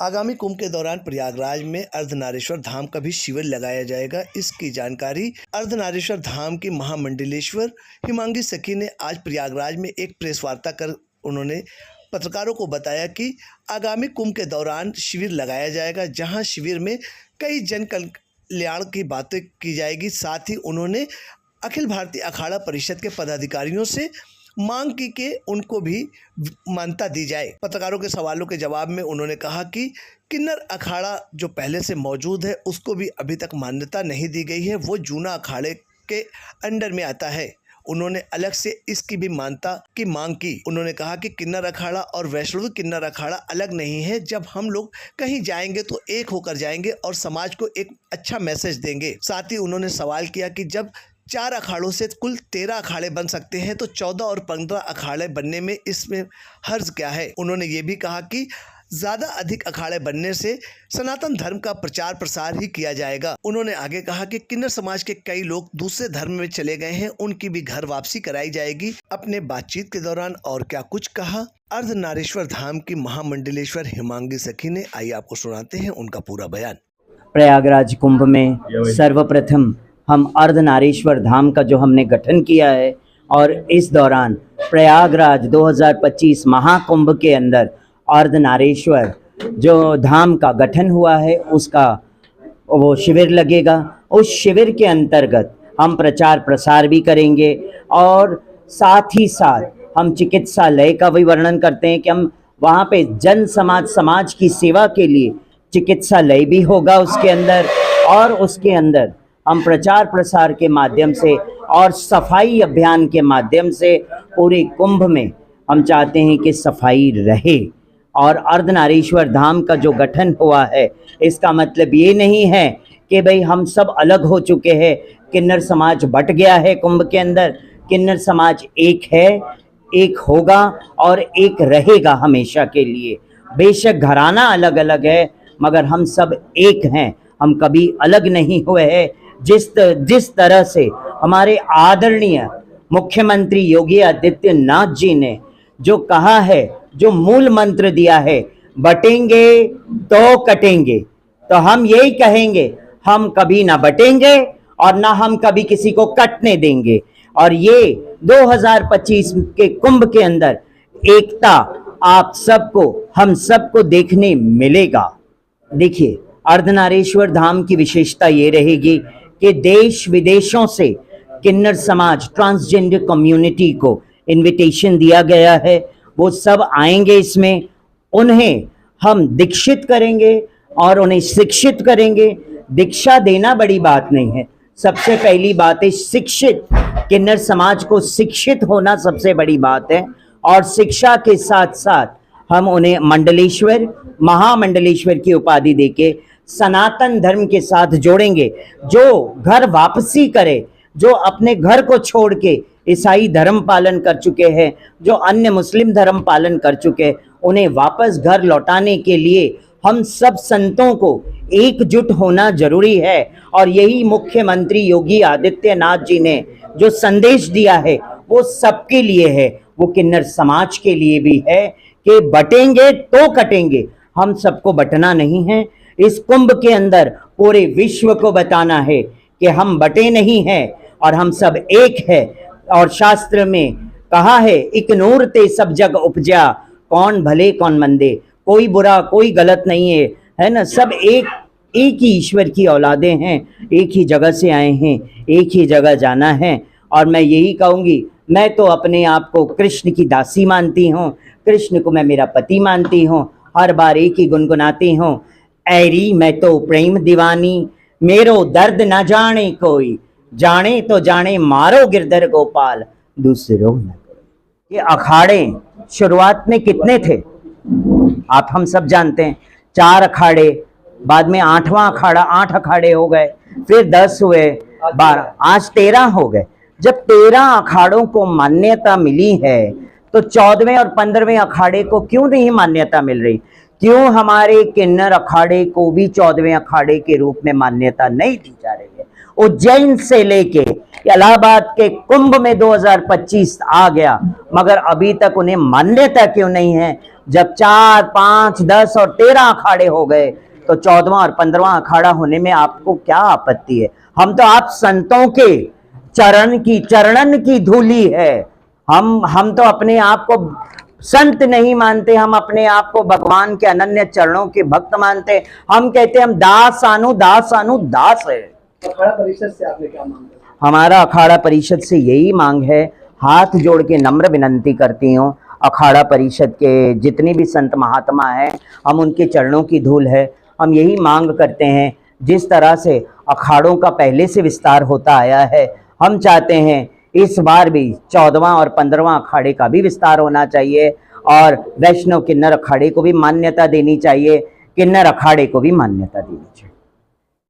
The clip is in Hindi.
आगामी कुंभ के दौरान प्रयागराज में अर्धनारीश्वर धाम का भी शिविर लगाया जाएगा। इसकी जानकारी अर्धनारीश्वर धाम की महामंडलेश्वर हिमांगी सखी ने आज प्रयागराज में एक प्रेस वार्ता कर उन्होंने पत्रकारों को बताया कि आगामी कुंभ के दौरान शिविर लगाया जाएगा, जहां शिविर में कई जन कल्याण की बातें की जाएगी। साथ ही उन्होंने अखिल भारतीय अखाड़ा परिषद के पदाधिकारियों से मांग की कि उनको भी मान्यता दी जाए। पत्रकारों के सवालों के जवाब में उन्होंने कहा कि किन्नर अखाड़ा जो पहले से मौजूद है उसको भी अभी तक मान्यता नहीं दी गई है, वो जूना अखाड़े के अंडर में आता है। उन्होंने अलग से इसकी भी मान्यता की मांग की। उन्होंने कहा कि किन्नर अखाड़ा और वैष्णव किन्नर अखाड़ा अलग नहीं है। जब हम लोग कहीं जाएंगे तो एक होकर जाएंगे और समाज को एक अच्छा मैसेज देंगे। साथ ही उन्होंने सवाल किया कि जब 4 अखाड़ों से कुल 13 अखाड़े बन सकते हैं तो 14 और 15 अखाड़े बनने में इसमें हर्ज क्या है। उन्होंने ये भी कहा कि ज़्यादा अधिक अखाड़े बनने से सनातन धर्म का प्रचार प्रसार ही किया जाएगा। उन्होंने आगे कहा कि किन्नर समाज के कई लोग दूसरे धर्म में चले गए हैं, उनकी भी घर वापसी कराई जाएगी। अपने बातचीत के दौरान और क्या कुछ कहा अर्धनारीश्वर धाम की महामंडलेश्वर हिमांगी सखी ने, आइए आपको सुनाते हैं उनका पूरा बयान। प्रयागराज कुंभ में सर्वप्रथम हम अर्धनारीश्वर धाम का जो हमने गठन किया है और इस दौरान प्रयागराज 2025 महाकुंभ के अंदर अर्धनारीश्वर जो धाम का गठन हुआ है उसका वो शिविर लगेगा। उस शिविर के अंतर्गत हम प्रचार प्रसार भी करेंगे और साथ ही साथ हम चिकित्सालय का भी वर्णन करते हैं कि हम वहाँ पे जन समाज की सेवा के लिए चिकित्सालय भी होगा उसके अंदर, और उसके अंदर हम प्रचार प्रसार के माध्यम से और सफाई अभियान के माध्यम से पूरे कुंभ में हम चाहते हैं कि सफाई रहे। और अर्धनारीश्वर धाम का जो गठन हुआ है इसका मतलब ये नहीं है कि भाई हम सब अलग हो चुके हैं, किन्नर समाज बट गया है कुंभ के अंदर। किन्नर समाज एक है, एक होगा और एक रहेगा हमेशा के लिए। बेशक घराना अलग अलग है मगर हम सब एक हैं, हम कभी अलग नहीं हुए हैं। जिस तरह से हमारे आदरणीय मुख्यमंत्री योगी आदित्यनाथ जी ने जो कहा है, जो मूल मंत्र दिया है, बटेंगे तो कटेंगे, तो हम यही कहेंगे, हम कभी ना बटेंगे और ना हम कभी किसी को कटने देंगे। और ये 2025 के कुंभ के अंदर एकता आप सबको, हम सबको देखने मिलेगा। देखिए, अर्धनारीश्वर धाम की विशेषता ये रहेगी कि देश विदेशों से किन्नर समाज, ट्रांसजेंडर कम्युनिटी को इनविटेशन दिया गया है, वो सब आएंगे। इसमें उन्हें हम दीक्षित करेंगे और उन्हें शिक्षित करेंगे। दीक्षा देना बड़ी बात नहीं है, सबसे पहली बात है शिक्षित, किन्नर समाज को शिक्षित होना सबसे बड़ी बात है। और शिक्षा के साथ साथ हम उन्हें मंडलेश्वर, महामंडलेश्वर की उपाधि देके सनातन धर्म के साथ जोड़ेंगे। जो घर वापसी करे, जो अपने घर को छोड़ के ईसाई धर्म पालन कर चुके हैं, जो अन्य मुस्लिम धर्म पालन कर चुके हैं, उन्हें वापस घर लौटाने के लिए हम सब संतों को एकजुट होना जरूरी है। और यही मुख्यमंत्री योगी आदित्यनाथ जी ने जो संदेश दिया है वो सबके लिए है, वो किन्नर समाज के लिए भी है कि बटेंगे तो कटेंगे, हम सबको बटना नहीं है। इस कुंभ के अंदर पूरे विश्व को बताना है कि हम बटे नहीं हैं और हम सब एक है। और शास्त्र में कहा है, इक नूर ते सब जग उपजा, कौन भले कौन मंदे, कोई बुरा कोई गलत नहीं है ना। सब एक ही ईश्वर की औलादें हैं, एक ही जगह से आए हैं, एक ही जगह जाना है। और मैं यही कहूँगी, मैं तो अपने आप को कृष्ण की दासी मानती हूँ, कृष्ण को मैं मेरा पति मानती हूँ, हर बार एक ही गुनगुनाती हूँ, ऐरी मैं तो प्रेम दीवानी, मेरो दर्द न जाने कोई, जाने तो जाने मारो गिरधर गोपाल, दूसरों न। ये अखाड़े शुरुआत में कितने थे आप हम सब जानते हैं, 4 अखाड़े, बाद में 8वां अखाड़ा, 8 अखाड़े हो गए, फिर 10 हुए, 12, आज 13 हो गए। जब 13 अखाड़ों को मान्यता मिली है तो 14वें और 15वें अखाड़े को क्यों नहीं मान्यता मिल रही? क्यों हमारे किन्नर अखाड़े को भी 14वें अखाड़े के रूप में मान्यता नहीं दी जा रही है? उज्जैन से लेके इलाहाबाद के कुंभ में 2025 आ गया मगर अभी तक उन्हें मान्यता क्यों नहीं है? जब 4, 5, 10 और 13 अखाड़े हो गए तो 14वां और 15वां अखाड़ा होने में आपको क्या आपत्ति है? हम तो आप संतों के चरणन की धूली है। हम तो अपने आप को संत नहीं मानते, हम अपने आप को भगवान के अनन्य चरणों के भक्त मानते। हम कहते हम दास आनु दास है। अखाड़ा परिषद से आपने क्या मांग है? हमारा अखाड़ा परिषद से यही मांग है, हाथ जोड़ के नम्र विनंती करती हूँ, अखाड़ा परिषद के जितने भी संत महात्मा हैं, हम उनके चरणों की धूल है। हम यही मांग करते हैं, जिस तरह से अखाड़ों का पहले से विस्तार होता आया है, हम चाहते हैं इस बार भी 14वां और 15वां अखाड़े का भी विस्तार होना चाहिए और वैष्णव किन्नर अखाड़े को भी मान्यता देनी चाहिए, किन्नर अखाड़े को भी मान्यता देनी चाहिए।